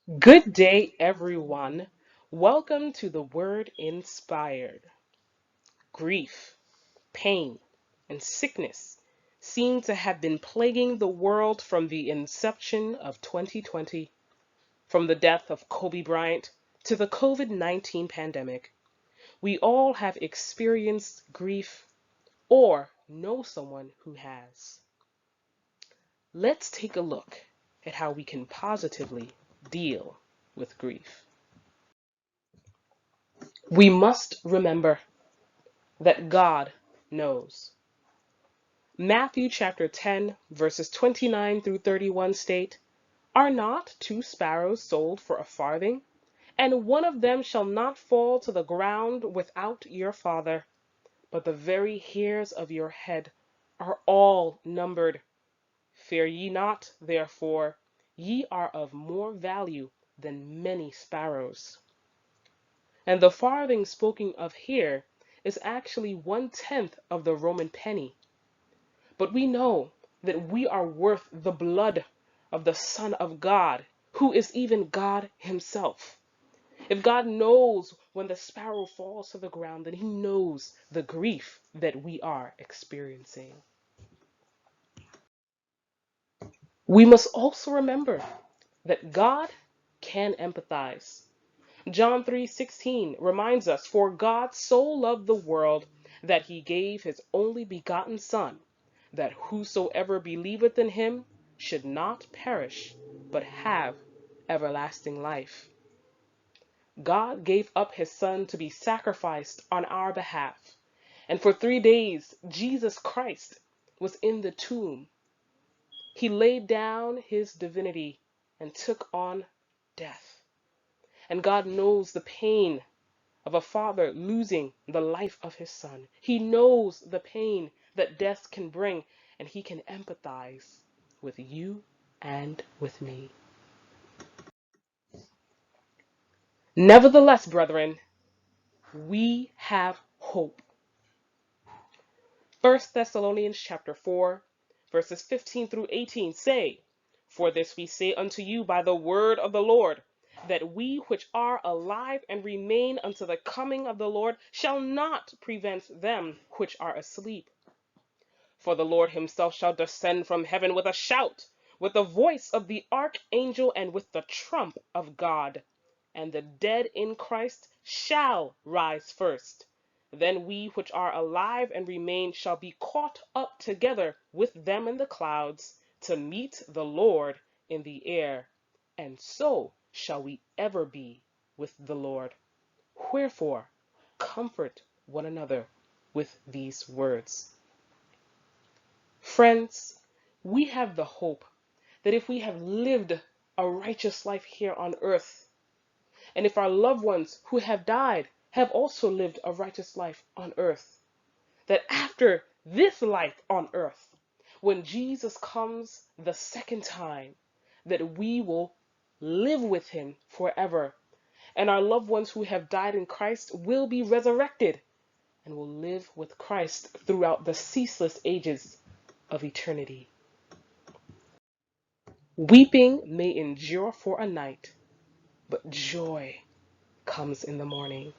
Good day, everyone. Welcome to the Word Inspired. Grief, pain, and sickness seem to have been plaguing the world from the inception of 2020, from the death of Kobe Bryant to the COVID-19 pandemic. We all have experienced grief or know someone who has. Let's take a look at how we can positively deal with grief. We must remember that God knows. Matthew chapter 10, verses 29 through 31 state, "Are not two sparrows sold for a farthing? And one of them shall not fall to the ground without your Father. But the very hairs of your head are all numbered. Fear ye not, therefore, ye are of more value than many sparrows." And the farthing spoken of here is actually 1/10 of the Roman penny. But we know that we are worth the blood of the Son of God, who is even God Himself. If God knows when the sparrow falls to the ground, then He knows the grief that we are experiencing. We must also remember that God can empathize. John 3:16 reminds us, "For God so loved the world that He gave His only begotten Son, that whosoever believeth in Him should not perish, but have everlasting life." God gave up His Son to be sacrificed on our behalf. And for 3 days, Jesus Christ was in the tomb. He laid down His divinity and took on death. And God knows the pain of a father losing the life of his son. He knows the pain that death can bring, and He can empathize with you and with me. Nevertheless, brethren, we have hope. 1 Thessalonians chapter 4, verses 15 through 18 say, "For this we say unto you by the word of the Lord, that we which are alive and remain unto the coming of the Lord shall not prevent them which are asleep. For the Lord Himself shall descend from heaven with a shout, with the voice of the archangel, and with the trump of God. And the dead in Christ shall rise first. Then we which are alive and remain shall be caught up together with them in the clouds to meet the Lord in the air. And so shall we ever be with the Lord. Wherefore, comfort one another with these words." Friends, we have the hope that if we have lived a righteous life here on earth, and if our loved ones who have died have also lived a righteous life on earth, that after this life on earth, when Jesus comes the second time, that we will live with Him forever, and our loved ones who have died in Christ will be resurrected and will live with Christ throughout the ceaseless ages of eternity. Weeping may endure for a night, but joy comes in the morning.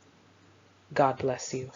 God bless you.